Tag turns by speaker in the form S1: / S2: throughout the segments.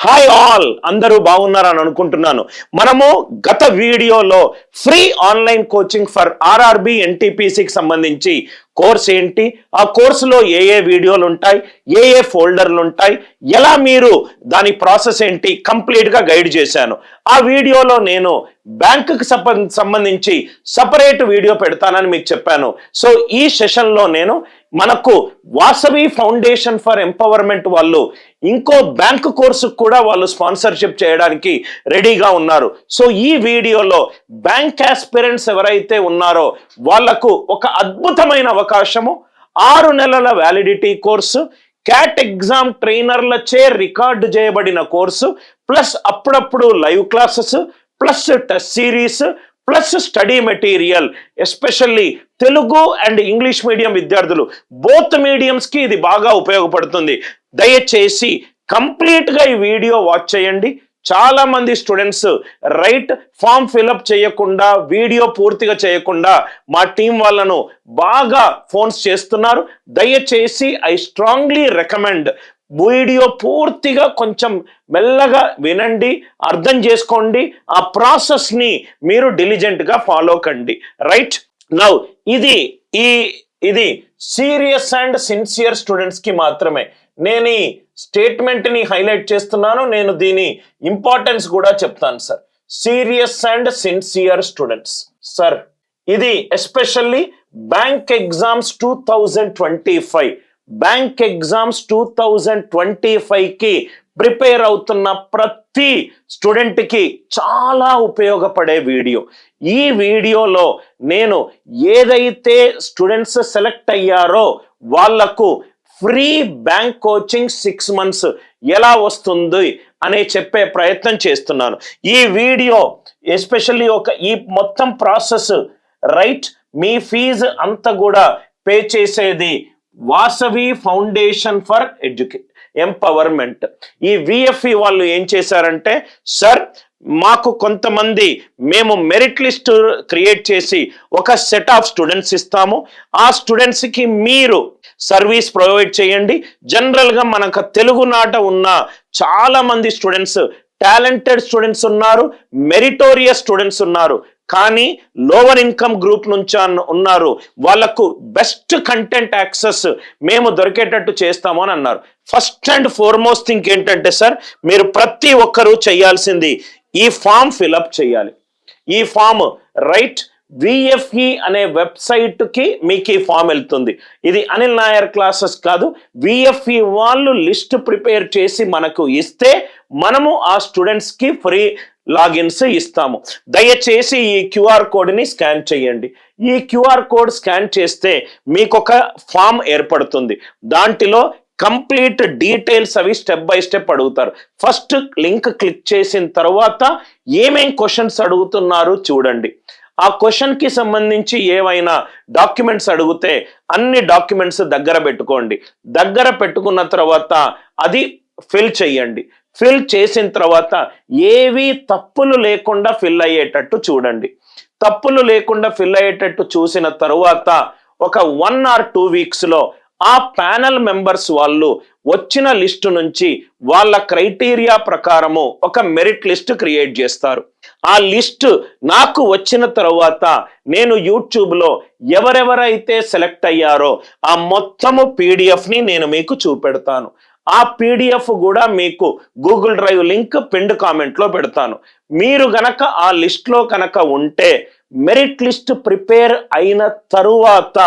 S1: Hi all, అందరూ బాగున్నారని అనుకుంటున్నాను. మనము గత వీడియోలో free online coaching for RRB ఎన్టీపీసీకి సంబంధించి కోర్స్ ఏంటి, ఆ కోర్సులో ఏ వీడియోలు ఉంటాయి, ఏ ఫోల్డర్లు ఉంటాయి, ఎలా మీరు దాని ప్రాసెస్ ఏంటి కంప్లీట్గా గైడ్ చేశాను. ఆ వీడియోలో నేను బ్యాంకుకి సంబంధించి సపరేట్ వీడియో పెడతానని మీకు చెప్పాను. సో ఈ సెషన్లో నేను మనకు వాసవి ఫౌండేషన్ ఫర్ ఎంపవర్మెంట్ వాళ్ళు ఇంకో బ్యాంకు కోర్సు కూడా వాళ్ళు స్పాన్సర్షిప్ చేయడానికి రెడీగా ఉన్నారు. సో ఈ వీడియోలో బ్యాంక్ ఆస్పిరెంట్స్ ఎవరైతే ఉన్నారో వాళ్లకు ఒక అద్భుతమైన అవకాశము, 6 నెలల వ్యాలిడిటీ కోర్సు, క్యాట్ ఎగ్జామ్ ట్రైనర్లచే రికార్డు చేయబడిన కోర్సు, ప్లస్ అప్పుడప్పుడు live classes, plus test series, plus study material. Especially Telugu and English medium విద్యార్థులు, బోత్ మీడియంస్కి ఇది బాగా ఉపయోగపడుతుంది. దయచేసి కంప్లీట్గా ఈ వీడియో వాచ్ చేయండి. చాలా మంది స్టూడెంట్స్ ఫామ్ ఫిలప్ చేయకుండా, వీడియో పూర్తిగా చేయకుండా మా టీం వాళ్ళను బాగా ఫోన్స్ చేస్తున్నారు. దయచేసి ఐ స్ట్రాంగ్లీ రికమెండ్ వీడియో పూర్తిగా కొంచెం మెల్లగా వినండి, అర్థం చేసుకోండి, ఆ ప్రాసెస్ని మీరు డిలిజెంట్గా ఫాలో కండి. రైట్ నౌ ఇది సీరియస్ అండ్ సిన్సియర్ స్టూడెంట్స్కి మాత్రమే నేను ఈ స్టేట్మెంట్ని హైలైట్ చేస్తున్నాను. నేను దీని ఇంపార్టెన్స్ కూడా చెప్తాను sir. Serious and sincere students sir, ఇది especially bank exams 2025 bank exams 2025కి ప్రిపేర్ అవుతున్న ప్రతి స్టూడెంట్కి చాలా ఉపయోగపడే వీడియో. ఈ వీడియోలో నేను ఏదైతే స్టూడెంట్స్ సెలెక్ట్ అయ్యారో వాళ్లకు ఫ్రీ బ్యాంక్ కోచింగ్ 6 months ఎలా వస్తుంది అనే చెప్పే ప్రయత్నం చేస్తున్నాను. ఈ వీడియో ఎస్పెషల్లీ ఈ మొత్తం ప్రాసెస్ మీ ఫీజు అంతా కూడా పే చేసేది వాసవి ఫౌండేషన్ ఫర్ ఎంపవర్మెంట్. ఈ విఎఫ్ఈ వాళ్ళు ఏం చేశారంటే, సార్ మాకు కొంతమంది మేము మెరిట్ లిస్ట్ క్రియేట్ చేసి ఒక సెట్ ఆఫ్ స్టూడెంట్స్ ఇస్తాము, ఆ స్టూడెంట్స్కి మీరు సర్వీస్ ప్రొవైడ్ చేయండి. జనరల్గా మనకు తెలుగునాట ఉన్న చాలా మంది స్టూడెంట్స్, టాలెంటెడ్ స్టూడెంట్స్ ఉన్నారు, మెరిటోరియస్ స్టూడెంట్స్ ఉన్నారు, కానీ లోవర్ ఇన్కమ్ గ్రూప్ నుంచి ఉన్నారు. వాళ్లకు బెస్ట్ కంటెంట్ యాక్సెస్ మేము దొరికేటట్టు చేస్తాము అని అన్నారు. ఫస్ట్ అండ్ ఫార్మోస్ట్ థింగ్ ఏంటంటే సార్, మీరు ప్రతి ఒక్కరూ చేయాల్సింది ఈ ఫామ్ ఫిలప్ చేయాలి. ఈ ఫామ్ విఎఫ్ఈ అనే వెబ్సైట్కి మీకు ఈ ఫామ్ వెళ్తుంది. ఇది అనిల్ నాయర్ క్లాసెస్ కాదు, విఎఫ్ఈ వాళ్ళు లిస్ట్ ప్రిపేర్ చేసి మనకు ఇస్తే మనము ఆ స్టూడెంట్స్కి ఫ్రీ లాగిన్స్ ఇస్తాము. దయచేసి ఈ క్యూఆర్ కోడ్ని స్కాన్ చేయండి. ఈ క్యూఆర్ కోడ్ స్కాన్ చేస్తే మీకు ఒక ఫామ్ ఏర్పడుతుంది. దాంట్లో కంప్లీట్ డీటెయిల్స్ అవి స్టెప్ బై స్టెప్ అడుగుతారు. ఫస్ట్ లింక్ క్లిక్ చేసిన తర్వాత ఏమేం క్వశ్చన్స్ అడుగుతున్నారు చూడండి. ఆ క్వశ్చన్కి సంబంధించి ఏవైనా డాక్యుమెంట్స్ అడిగితే అన్ని డాక్యుమెంట్స్ దగ్గర పెట్టుకోండి. దగ్గర పెట్టుకున్న తర్వాత అది ఫిల్ చేయండి. ఫిల్ చేసిన తర్వాత ఏవి తప్పులు లేకుండా ఫిల్ అయ్యేటట్టు చూడండి. తప్పులు లేకుండా ఫిల్ అయ్యేటట్టు చూసిన తర్వాత ఒక 1 or 2 weeks ఆ ప్యానల్ మెంబర్స్ వాళ్ళు వచ్చిన లిస్టు నుంచి వాళ్ళ క్రైటీరియా ప్రకారము ఒక మెరిట్ లిస్ట్ క్రియేట్ చేస్తారు. ఆ లిస్ట్ నాకు వచ్చిన తర్వాత నేను యూట్యూబ్లో ఎవరెవరైతే సెలెక్ట్ అయ్యారో ఆ మొత్తము పీడిఎఫ్ని నేను మీకు చూపెడతాను. ఆ పీడిఎఫ్ కూడా మీకు గూగుల్ డ్రైవ్ లింక్ పిన్డ్ కామెంట్లో పెడతాను. మీరు గనక ఆ లిస్ట్లో కనుక ఉంటే మెరిట్ లిస్ట్ ప్రిపేర్ అయిన తరువాత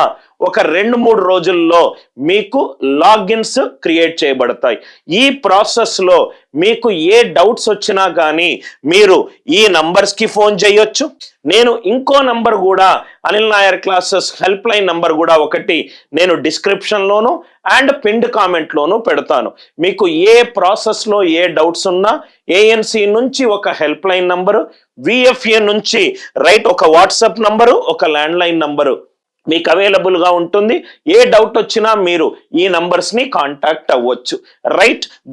S1: ఒక 2-3 రోజుల్లో మీకు లాగిన్స్ క్రియేట్ చేయబడతాయి. ఈ ప్రాసెస్లో మీకు ఏ డౌట్స్ వచ్చినా కానీ మీరు ఈ నంబర్స్కి ఫోన్ చేయొచ్చు. నేను ఇంకో నంబర్ కూడా, Anil Nair classes help line number కూడా ఒకటి నేను డిస్క్రిప్షన్లోను అండ్ పిన్డ్ కామెంట్లోను పెడతాను. మీకు ఏ ప్రాసెస్లో ఏ డౌట్స్ ఉన్నా ఏఎన్సి నుంచి ఒక హెల్ప్ లైన్ నంబరు, విఎఫ్ఏ నుంచి ఒక వాట్సాప్ నంబరు, ఒక ల్యాండ్లైన్ నంబరు మీకు అవైలబుల్గా ఉంటుంది. ఏ డౌట్ వచ్చినా మీరు ఈ నంబర్స్ని కాంటాక్ట్ అవ్వచ్చు.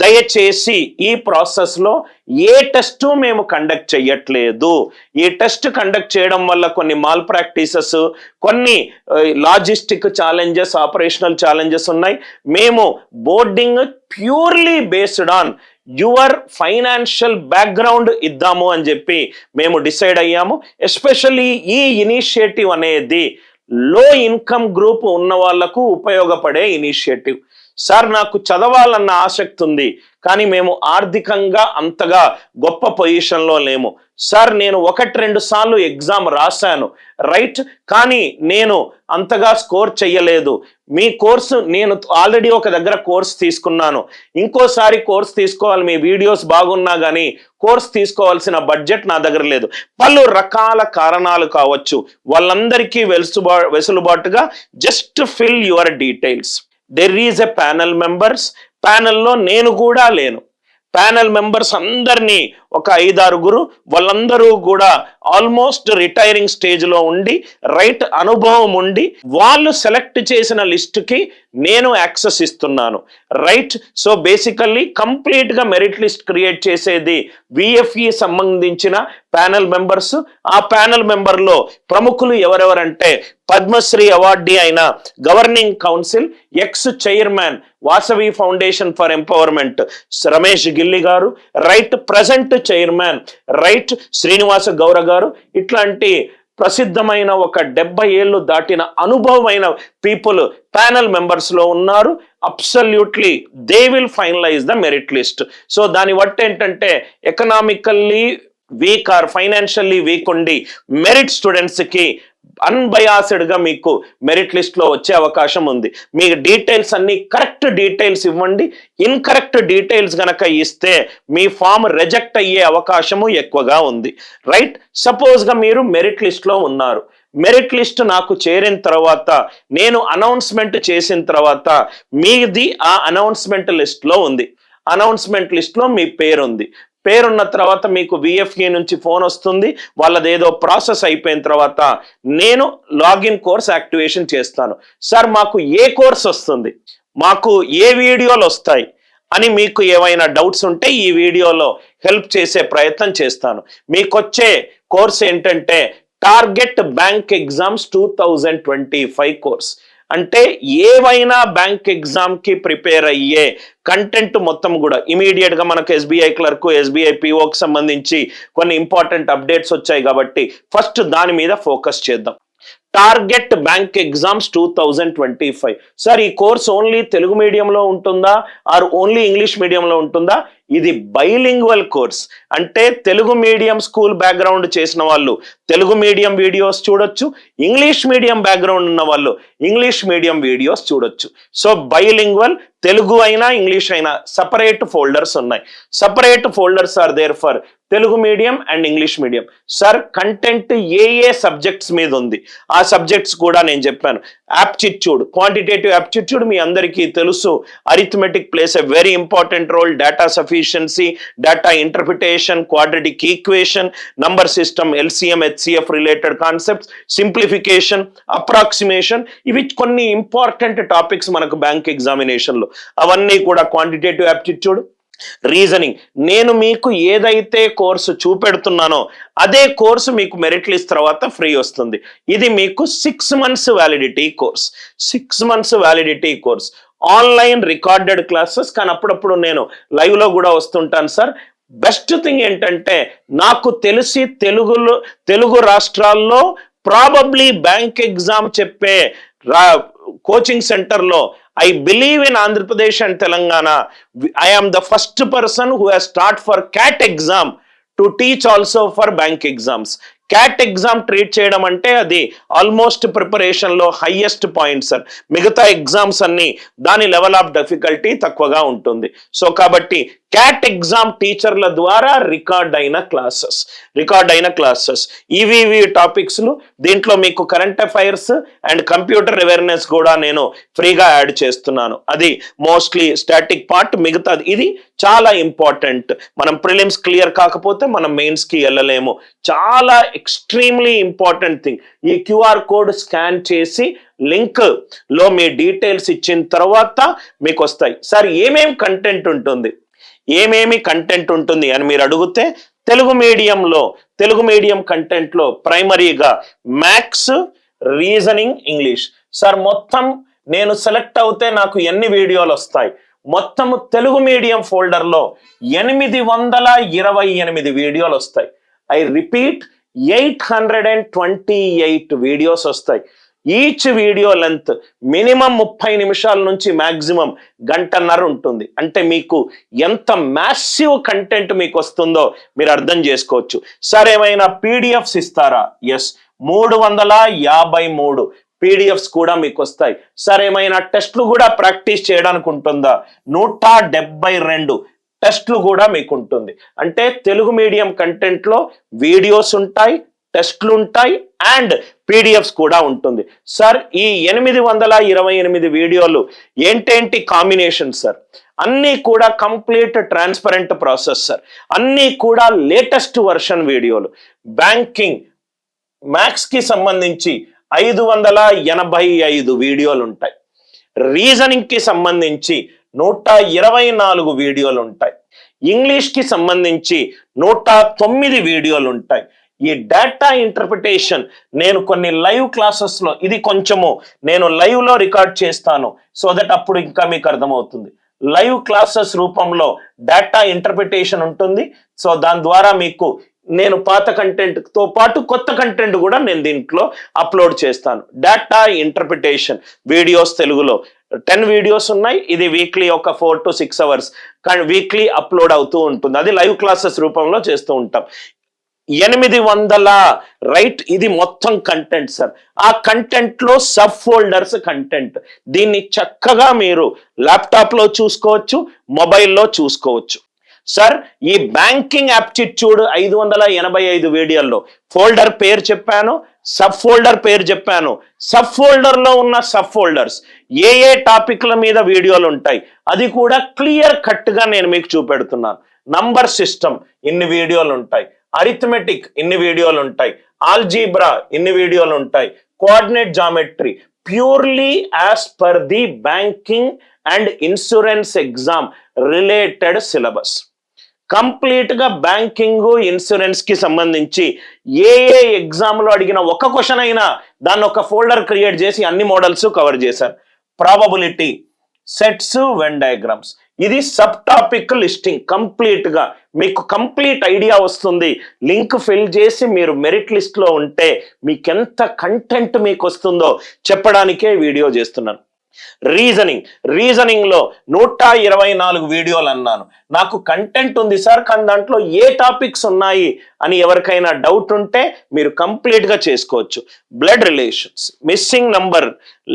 S1: దయచేసి ఈ ప్రాసెస్లో ఏ టెస్ట్ మేము కండక్ట్ చేయట్లేదు. ఈ టెస్ట్ కండక్ట్ చేయడం వల్ల కొన్ని మాల్ ప్రాక్టీసెస్, కొన్ని లాజిస్టిక్ ఛాలెంజెస్, ఆపరేషనల్ ఛాలెంజెస్ ఉన్నాయి. మేము boarding purely based on your financial background ఇద్దాము అని చెప్పి మేము డిసైడ్ అయ్యాము. ఎస్పెషల్లీ ఈ ఇనిషియేటివ్ అనేది లో ఇన్కమ్ గ్రూప్ ఉన్న వాళ్లకు ఉపయోగపడే ఇనిషియేటివ్. సార్ నాకు చదవాలన్న ఆసక్తి ఉంది, కానీ మేము ఆర్థికంగా అంతగా గొప్ప పొజిషన్లో లేము. సార్ నేను 1-2 సార్లు ఎగ్జామ్ రాశాను, రైట్, కానీ నేను అంతగా స్కోర్ చెయ్యలేదు. మీ కోర్సు నేను ఆల్రెడీ ఒక దగ్గర కోర్స్ తీసుకున్నాను, ఇంకోసారి కోర్స్ తీసుకోవాలి, మీ వీడియోస్ బాగున్నా కానీ కోర్స్ తీసుకోవాల్సిన బడ్జెట్ నా దగ్గర లేదు. పలు రకాల కారణాలు కావచ్చు. వాళ్ళందరికీ వెసులుబాటుగా just fill your details. There is a panel members. ప్యానెల్లో నేను కూడా లేను. ప్యానెల్ మెంబర్స్ అందరినీ ఒక 5-6 వాళ్ళందరూ కూడా ఆల్మోస్ట్ రిటైరింగ్ స్టేజ్లో ఉండి, రైట్, అనుభవం ఉండి వాళ్ళు సెలెక్ట్ చేసిన లిస్టుకి నేను యాక్సెస్ ఇస్తున్నాను, రైట్. సో బేసికల్లీ కంప్లీట్గా మెరిట్ లిస్ట్ క్రియేట్ చేసేది విఎఫ్ఈ సంబంధించిన ప్యానెల్ మెంబర్స్. ఆ ప్యానెల్ మెంబర్లో ప్రముఖులు ఎవరెవరంటే పద్మశ్రీ అవార్డీ అయిన governing council ex chairman Vasavi foundation for empowerment Ramesh Gilli garu, right, present chairman right Srinivasa Goura garu, ఇట్లాంటి ప్రసిద్ధమైన ఒక 70 ఏళ్ళు దాటిన అనుభవమైన పీపుల్ ప్యానల్ మెంబర్స్ లో ఉన్నారు. Absolutely they will finalize the merit list. So దాని బట్టి ఏంటంటే economically weak or financially weak ఉండి మెరిట్ స్టూడెంట్స్ కి అన్బయాస్డ్ గా మీకు మెరిట్ లిస్ట్ లో వచ్చే అవకాశం ఉంది. మీ డీటెయిల్స్ అన్ని కరెక్ట్ డీటెయిల్స్ ఇవ్వండి. ఇన్కరెక్ట్ డీటెయిల్స్ గనక ఇస్తే మీ ఫామ్ రిజెక్ట్ అయ్యే అవకాశము ఎక్కువగా ఉంది, రైట్. సపోజ్ గా మీరు మెరిట్ లిస్ట్ లో ఉన్నారు. మెరిట్ లిస్ట్ నాకు చేరిన తర్వాత, నేను అనౌన్స్మెంట్ చేసిన తర్వాత మీది ఆ అనౌన్స్మెంట్ లిస్ట్ లో ఉంది. అనౌన్స్మెంట్ లిస్ట్ లో మీ పేరు ఉంది. పేరున్న తర్వాత మీకు విఎఫ్ఈ నుంచి ఫోన్ వస్తుంది. వాళ్ళదేదో ప్రాసెస్ అయిపోయిన తర్వాత నేను లాగిన్ కోర్స్ యాక్టివేషన్ చేస్తాను. సార్ మాకు ఏ కోర్స్ వస్తుంది, మాకు ఏ వీడియోలు వస్తాయి అని మీకు ఏమైనా డౌట్స్ ఉంటే ఈ వీడియోలో హెల్ప్ చేసే ప్రయత్నం చేస్తాను. మీకు వచ్చే కోర్స్ ఏంటంటే టార్గెట్ బ్యాంక్ ఎగ్జామ్స్ 2025 కోర్స్. అంటే ఏవైనా బ్యాంక్ ఎగ్జామ్ కి ప్రిపేర్ అయ్యే కంటెంట్ మొత్తం కూడా ఇమీడియట్ గా మనకు ఎస్బీఐ క్లర్క్, ఎస్బీఐ పిఓకి సంబంధించి కొన్ని ఇంపార్టెంట్ అప్డేట్స్ వచ్చాయి కాబట్టి ఫస్ట్ దాని మీద ఫోకస్ చేద్దాం. Target bank exams 2025. సార్ ఈ కోర్స్ ఓన్లీ తెలుగు మీడియంలో ఉంటుందా ఆర్ ఓన్లీ ఇంగ్లీష్ మీడియంలో ఉంటుందా? ఇది బైలింగ్వల్ కోర్స్. అంటే తెలుగు మీడియం స్కూల్ బ్యాక్గ్రౌండ్ చేసిన వాళ్ళు తెలుగు మీడియం వీడియోస్ చూడొచ్చు, ఇంగ్లీష్ మీడియం బ్యాక్గ్రౌండ్ ఉన్న వాళ్ళు ఇంగ్లీష్ మీడియం వీడియోస్ చూడొచ్చు. సో బైలింగ్వల్, తెలుగు అయినా ఇంగ్లీష్ అయినా సపరేట్ ఫోల్డర్స్ ఉన్నాయి. Separate folders are there for Telugu medium and English medium. Sir content ఏ సబ్జెక్ట్స్ మీద ఉంది ఆ సబ్జెక్ట్స్ కూడా నేను చెప్పాను. యాప్టిట్యూడ్, క్వాంటిటేటివ్ యాప్టిట్యూడ్ మీ అందరికీ తెలుసు. Arithmetic plays a very important role. Data sufficiency, data interpretation, quadratic equation, number system, LCM, HCF related concepts, simplification, approximation, ఇవి కొన్ని ఇంపార్టెంట్ టాపిక్స్ మనకు బ్యాంక్ ఎగ్జామినేషన్ లో. అవన్నీ కూడా క్వాంటిటేటివ్ యాప్టిట్యూడ్. రీజనింగ్, నేను మీకు ఏదైతే కోర్సు చూపెడుతున్నానో అదే కోర్సు మీకు మెరిట్ లిస్ట్ తర్వాత ఫ్రీ వస్తుంది. ఇది మీకు 6 months validity course. 6 months validity course, online recorded classes. కానీ అప్పుడప్పుడు నేను లైవ్ లో కూడా వస్తుంటాను సార్. బెస్ట్ థింగ్ ఏంటంటే నాకు తెలిసి తెలుగు రాష్ట్రాల్లో ప్రాబబ్లీ బ్యాంక్ ఎగ్జామ్ చెప్పే కోచింగ్ సెంటర్లో I believe in Andhra Pradesh and Telangana, I am the first person who has started for CAT exam to teach also for bank exams. Cat exam treat చేయడం అంటే అది almost preparation లో highest point sir. మిగతా exams అన్ని దాని level of difficulty తక్కువగా ఉంటుంది. So కాబట్టి క్యాట్ ఎగ్జామ్ టీచర్ల ద్వారా రికార్డ్ అయిన క్లాసెస్ ఇవి టాపిక్స్. దీంట్లో మీకు current affairs and computer awareness కూడా నేను ఫ్రీగా యాడ్ చేస్తున్నాను. అది మోస్ట్లీ స్టాటిక్ పార్ట్. మిగతాది ఇది చాలా ఇంపార్టెంట్. మనం ప్రిలిమ్స్ క్లియర్ కాకపోతే మనం మెయిన్స్ కి వెళ్ళలేము. చాలా ఎక్స్ట్రీమ్లీ ఇంపార్టెంట్ థింగ్. ఈ క్యూఆర్ కోడ్ స్కాన్ చేసి లింక్ లో మీ డీటెయిల్స్ ఇచ్చిన తర్వాత మీకు వస్తాయి. సార్ ఏమేమి కంటెంట్ ఉంటుంది అని మీరు అడిగితే తెలుగు మీడియం కంటెంట్ లో ప్రైమరీగా మ్యాథ్స్, రీజనింగ్, ఇంగ్లీష్. సార్ మొత్తం నేను సెలెక్ట్ అవుతే నాకు ఎన్ని వీడియోలు వస్తాయి? మొత్తము తెలుగు మీడియం ఫోల్డర్లో 828 వీడియోలు వస్తాయి. ఐ రిపీట్, 828 వీడియోస్ వస్తాయి. ఈచ్ వీడియో లెంత్ మినిమం 30 నిమిషాల నుంచి మాక్సిమం గంటన్నర ఉంటుంది. అంటే మీకు ఎంత మ్యాసివ్ కంటెంట్ మీకు వస్తుందో మీరు అర్థం చేసుకోవచ్చు. సార్ ఏమైనా పీడిఎఫ్స్ ఇస్తారా? ఎస్, 353 పీడిఎఫ్స్ కూడా మీకు వస్తాయి. సార్ ఏమైనా టెస్ట్లు కూడా ప్రాక్టీస్ చేయడానికి ఉంటుందా? 172 టెస్ట్లు కూడా మీకు ఉంటుంది. అంటే తెలుగు మీడియం కంటెంట్లో వీడియోస్ ఉంటాయి, టెస్ట్లు ఉంటాయి అండ్ పీడిఎఫ్స్ కూడా ఉంటుంది. సార్ ఈ 828 వీడియోలు ఏంటేంటి కాంబినేషన్ సార్? అన్నీ కూడా కంప్లీట్ ట్రాన్స్పరెంట్ ప్రాసెస్ సార్. అన్నీ కూడా లేటెస్ట్ వర్షన్ వీడియోలు. బ్యాంకింగ్ మ్యాథ్స్ కి సంబంధించి 585 వీడియోలు ఉంటాయి. రీజనింగ్ కి సంబంధించి 124 వీడియోలు ఉంటాయి. ఇంగ్లీష్ కి సంబంధించి 109 వీడియోలు ఉంటాయి. ఈ డేటా ఇంటర్ప్రిటేషన్ నేను కొన్ని లైవ్ క్లాసెస్లో, ఇది కొంచెము నేను లైవ్లో రికార్డ్ చేస్తాను సో దట్ అప్పుడు ఇంకా మీకు అర్థమవుతుంది. లైవ్ క్లాసెస్ రూపంలో డేటా ఇంటర్ప్రిటేషన్ ఉంటుంది. సో దాని ద్వారా మీకు నేను పాత కంటెంట్తో పాటు కొత్త కంటెంట్ కూడా నేను దీంట్లో అప్లోడ్ చేస్తాను. డేటా ఇంటర్ప్రిటేషన్ వీడియోస్ తెలుగులో 10 వీడియోస్ ఉన్నాయి. ఇది వీక్లీ ఒక 4 to 6 అవర్స్ కానీ వీక్లీ అప్లోడ్ అవుతూ ఉంటుంది. అది లైవ్ క్లాసెస్ రూపంలో చేస్తూ ఉంటాం. 800 రైట్, ఇది మొత్తం కంటెంట్ సార్. ఆ కంటెంట్ లో సబ్ ఫోల్డర్స్ కంటెంట్. దీన్ని చక్కగా మీరు ల్యాప్టాప్ లో చూసుకోవచ్చు, మొబైల్లో చూసుకోవచ్చు. సార్ ఈ బ్యాంకింగ్ యాప్టిట్యూడ్ 585 వీడియోల్లో ఫోల్డర్ పేరు చెప్పాను, సబ్ ఫోల్డర్ పేరు చెప్పాను. సబ్ ఫోల్డర్ లో ఉన్న సబ్ ఫోల్డర్స్ ఏ టాపిక్ల మీద వీడియోలు ఉంటాయి అది కూడా క్లియర్ కట్ గా నేను మీకు చూపెడుతున్నాను. నంబర్ సిస్టమ్ ఇన్ని వీడియోలు ఉంటాయి, అరిథమెటిక్ ఇన్ని వీడియోలు ఉంటాయి, ఆల్జీబ్రా ఇన్ని వీడియోలు ఉంటాయి, coordinate geometry purely as per the banking and insurance exam related syllabus. Complete గా బ్యాంకింగ్ ఇన్సూరెన్స్ కి సంబంధించి ఏ ఎగ్జామ్ లో అడిగిన ఒక క్వశ్చన్ అయినా దాన్ని ఒక ఫోల్డర్ క్రియేట్ చేసి అన్ని మోడల్స్ కవర్ చేశారు. ప్రాబబిలిటీ, సెట్స్, వెన్ డయాగ్రామ్స్, ఇది సబ్ టాపిక్ లిస్టింగ్. కంప్లీట్ గా మీకు కంప్లీట్ ఐడియా వస్తుంది. లింక్ ఫిల్ చేసి మీరు మెరిట్ లిస్ట్ లో ఉంటే మీకు ఎంత కంటెంట్ మీకు వస్తుందో చెప్పడానికే వీడియో చేస్తున్నాను. రీజనింగ్ లో 124 వీడియోలు అన్నాను. నాకు కంటెంట్ ఉంది సార్ కానీ దాంట్లో ఏ టాపిక్స్ ఉన్నాయి అని ఎవరికైనా డౌట్ ఉంటే మీరు కంప్లీట్ గా చేసుకోవచ్చు. Blood relations, missing number,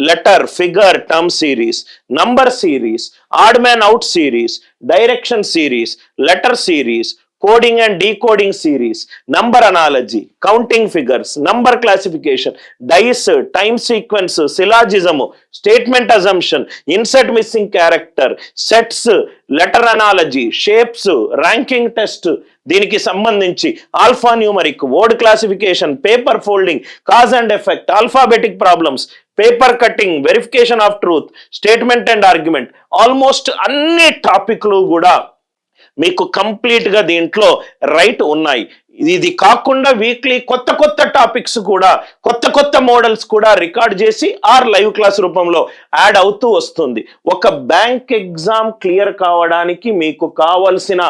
S1: letter, figure, term series, number series, odd man out series, direction series, letter series, coding and decoding series, number analogy, counting figures, number classification, dice, time sequence, సిలాజిజము, statement assumption, insert missing character, sets, letter analogy, shapes, ranking test, దీనికి సంబంధించి alphanumeric, word classification, paper folding, cause and effect, alphabetic problems, paper cutting, verification of truth, statement and argument, almost అన్ని టాపిక్లు కూడా మీకు complete గా దీంట్లో right ఉన్నాయి. ఇది కాకుండా వీక్లీ కొత్త టాపిక్స్ కూడా, కొత్త మోడల్స్ కూడా రికార్డ్ చేసి లైవ్ క్లాస్ రూపంలో యాడ్ అవుతూ వస్తుంది. ఒక బ్యాంక్ ఎగ్జామ్ క్లియర్ కావడానికి మీకు కావలసిన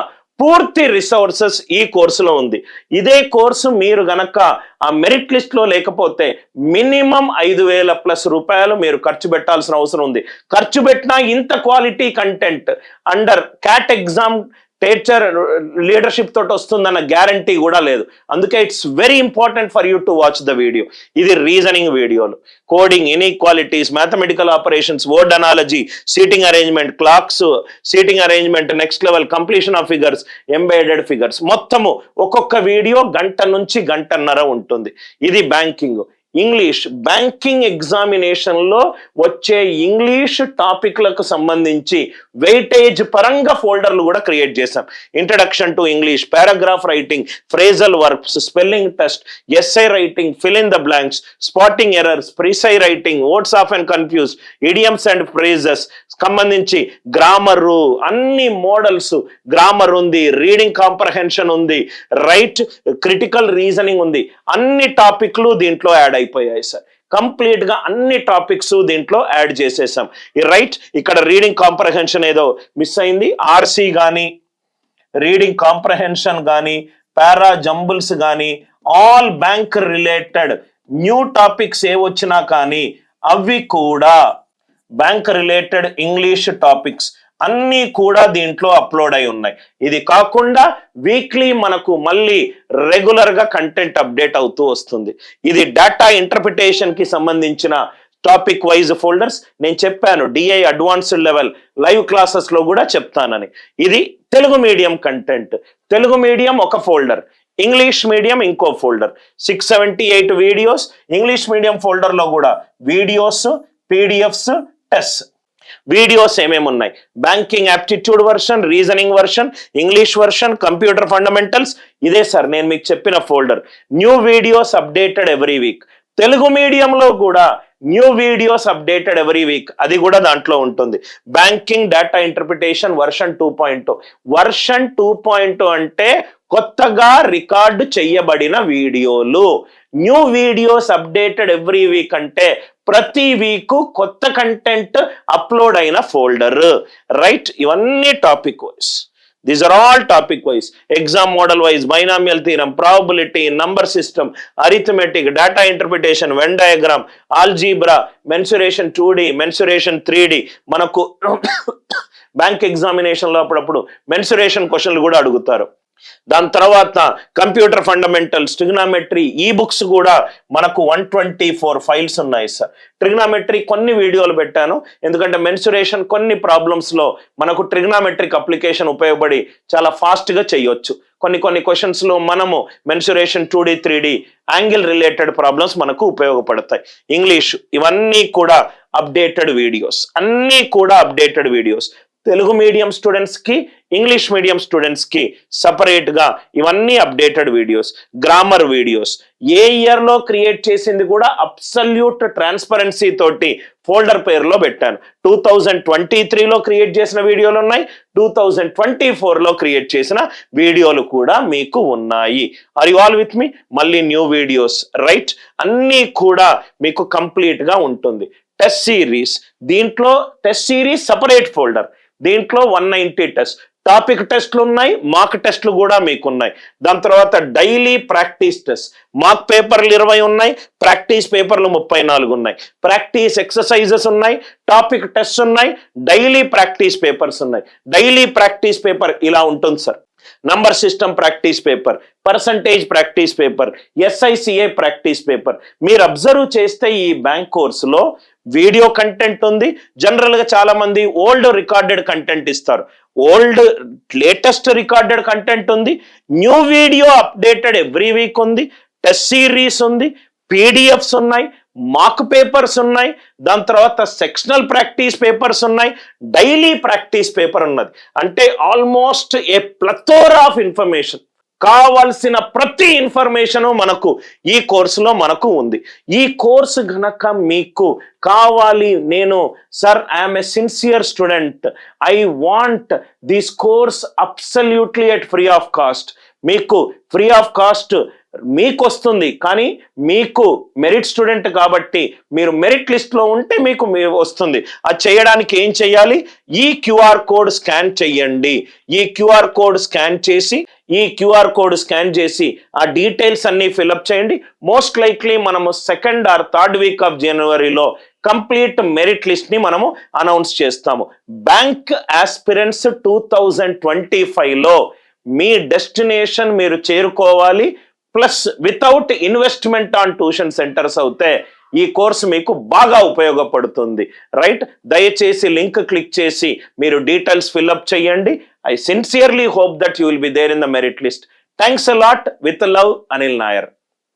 S1: పూర్తి రిసోర్సెస్ ఈ కోర్సులో ఉంది. ఇదే కోర్సు మీరు గనక ఆ మెరిట్ లిస్ట్ లో లేకపోతే మినిమం 5,000+ రూపాయలు మీరు ఖర్చు పెట్టాల్సిన అవసరం ఉంది. ఖర్చు పెట్టినా ఇంత quality content under CAT exam teacher leadership తోటి వస్తుందన్న గ్యారంటీ కూడా లేదు. అందుకే it's very important for you to watch the video. ఇది రీజనింగ్ వీడియోలు, coding, inequalities, mathematical operations, word analogy, seating arrangement, clocks, seating arrangement, next level, completion of figures, embedded figures, మొత్తము ఒక్కొక్క video 1 గంట నుంచి 1.5 గంటలు ఉంటుంది. ఇది బ్యాంకింగ్. ఇంగ్లీష్, బ్యాంకింగ్ ఎగ్జామినేషన్ లో వచ్చే ఇంగ్లీష్ టాపిక్లకు సంబంధించి వెయిటేజ్ పరంగా ఫోల్డర్లు కూడా క్రియేట్ చేశాం. Introduction to English, paragraph writing, phrasal verbs, spelling test, essay writing, fill in the blanks, spotting errors, precis writing, words of and confuse, idioms and phrases సంబంధించి grammar, అన్ని models, grammar ఉంది, reading comprehension ఉంది, right critical reasoning ఉంది, అన్ని టాపిక్లు దీంట్లో add అయిపోయాయి sir. Complete గా అన్ని టాపిక్స్ దీంట్లో యాడ్ చేసేసాం. రైట్, ఇక్కడ రీడింగ్ కాంప్రహెన్షన్ ఏదో మిస్ అయింది, ఆర్సీ కానీ రీడింగ్ కాంప్రహెన్షన్ కానీ పారా జంబుల్స్ కానీ all bank related new topics ఏ వచ్చినా కానీ అవి కూడా బ్యాంక్ రిలేటెడ్ ఇంగ్లీష్ టాపిక్స్ అన్నీ కూడా దీంట్లో అప్లోడ్ అయి ఉన్నాయి. ఇది కాకుండా వీక్లీ మనకు మళ్ళీ రెగ్యులర్ గా కంటెంట్ అప్డేట్ అవుతూ వస్తుంది. ఇది డేటా ఇంటర్ప్రిటేషన్ కి సంబంధించిన టాపిక్ వైజ్ ఫోల్డర్స్. నేను చెప్పాను DI advanced level live classes లో కూడా చెప్తానని. ఇది Telugu medium content, Telugu medium ఒక ఫోల్డర్, ఇంగ్లీష్ మీడియం ఇంకో folder. 678 videos. English medium folder లో కూడా వీడియోస్, పీడిఎఫ్స్, టెస్ట్. వీడియోస్ ఏమేమి ఉన్నాయి, banking aptitude version, reasoning version, English version, computer fundamentals. ఇదే సార్ నేను మీకు చెప్పిన folder. New videos updated every week. Telugu మీడియంలో కూడా new videos updated every week, అది కూడా దాంట్లో ఉంటుంది. Banking data interpretation version 2.0. Version 2.0 అంటే కొత్తగా రికార్డు చేయబడిన వీడియోలు. New videos updated every week అంటే ప్రతి వీక్ కొత్త కంటెంట్ అప్లోడ్ అయిన ఫోల్డర్. రైట్, ఇవన్నీ topic wise. These are all topic wise. Exam model wise, binomial theorem, probability, number system, arithmetic, data interpretation, Venn diagram, algebra, mensuration 2D, mensuration 3D. మనకు bank examination లో అప్పుడప్పుడు mensuration క్వశ్చన్లు కూడా అడుగుతారు. దాని తర్వాత కంప్యూటర్ ఫండమెంటల్స్, ట్రిగ్నామెట్రీ, ఈ books కూడా మనకు 124 ఫైల్స్ ఉన్నాయి సార్. ట్రిగ్నామెట్రీ కొన్ని వీడియోలు పెట్టాను, ఎందుకంటే మెన్సురేషన్ కొన్ని ప్రాబ్లమ్స్ లో మనకు ట్రిగ్నామెట్రిక్ అప్లికేషన్ ఉపయోగపడి చాలా ఫాస్ట్ గా చేయొచ్చు. కొన్ని క్వశ్చన్స్ లో మనము mensuration 2D 3D angle related problems మనకు ఉపయోగపడతాయి. ఇంగ్లీష్, ఇవన్నీ కూడా అప్డేటెడ్ వీడియోస్, అన్నీ కూడా updated videos. Telugu medium students కి, ఇంగ్లీష్ మీడియం స్టూడెంట్స్ కి సపరేట్ గా ఇవన్నీ అప్డేటెడ్ వీడియోస్. గ్రామర్ వీడియోస్ ఏ ఇయర్ లో క్రియేట్ చేసింది కూడా అబ్సల్యూట్ ట్రాన్స్పరెన్సీ తోటి ఫోల్డర్ పేరులో పెట్టాను. 2023లో క్రియేట్ చేసిన వీడియోలు ఉన్నాయి, 2024లో క్రియేట్ చేసిన వీడియోలు కూడా మీకు ఉన్నాయి. Are you all with me? మళ్ళీ న్యూ వీడియోస్. రైట్, అన్నీ కూడా మీకు కంప్లీట్ గా ఉంటుంది. టెస్ట్ సిరీస్, దీంట్లో టెస్ట్ సిరీస్ సపరేట్ ఫోల్డర్. దీంట్లో 190 టెస్ట్, టాపిక్ టెస్ట్లు ఉన్నాయి, మాక్ టెస్ట్లు కూడా మీకున్నాయి. దాని తర్వాత డైలీ ప్రాక్టీస్ టెస్ట్, మాక్ పేపర్లు 20 ఉన్నాయి, ప్రాక్టీస్ పేపర్లు 34 ఉన్నాయి. ప్రాక్టీస్ ఎక్సర్సైజెస్ ఉన్నాయి, టాపిక్ టెస్ట్ ఉన్నాయి, డైలీ ప్రాక్టీస్ పేపర్స్ ఉన్నాయి. డైలీ ప్రాక్టీస్ పేపర్ ఇలా ఉంటుంది sir. Number system practice paper, percentage practice paper, SICA practice paper. మీరు అబ్జర్వ్ చేస్తే ఈ బ్యాంక్ కోర్సులో వీడియో కంటెంట్ ఉంది. జనరల్ గా చాలా మంది ఓల్డ్ రికార్డెడ్ కంటెంట్ ఇస్తారు. ఓల్డ్ లేటెస్ట్ రికార్డెడ్ కంటెంట్ ఉంది, new video updated every week ఉంది, టెస్ట్ సిరీస్ ఉంది, పీడిఎఫ్స్ ఉన్నాయి, మాక్ పేపర్స్ ఉన్నాయి, దాని తర్వాత సెక్షనల్ ప్రాక్టీస్ పేపర్స్ ఉన్నాయి, డైలీ ప్రాక్టీస్ పేపర్ ఉన్నది. అంటే ఆల్మోస్ట్ ఏ ప్లథోరా ఆఫ్ ఇన్ఫర్మేషన్, కావాల్సిన ప్రతి ఇన్ఫర్మేషన్ మనకు ఈ కోర్సులో మనకు ఉంది. ఈ కోర్సు గనక మీకు కావాలి, నేను sir I'm a sincere student, I want this course absolutely at free of cost. మీకు ఫ్రీ ఆఫ్ కాస్ట్ మీకు వస్తుంది, కానీ మీకు మెరిట్ స్టూడెంట్ కాబట్టి మీరు మెరిట్ లిస్ట్ లో ఉంటే మీకు వస్తుంది. అది చేయడానికి ఏం చేయాలి? ఈ క్యూఆర్ కోడ్ స్కాన్ చేయండి. ఈ క్యూఆర్ కోడ్ స్కాన్ చేసి ఆ డీటెయిల్స్ అన్ని ఫిల్అప్ చేయండి. మోస్ట్ లైక్లీ మనము 2nd or 3rd week off జనవరిలో కంప్లీట్ మెరిట్ లిస్ట్ ని మనము అనౌన్స్ చేస్తాము. బ్యాంక్ ఆస్పిరెంట్స్ 2025లో మీ డెస్టినేషన్ మీరు చేరుకోవాలి. Plus without investment on tuition centres అవుతే ఈ కోర్సు మీకు బాగా ఉపయోగపడుతుంది. రైట్, దయచేసి లింక్ క్లిక్ చేసి మీరు డీటెయిల్స్ ఫిల్అప్ చేయండి. I sincerely hope that you will be there in the merit list. Thanks a lot. With love, Anil Nair.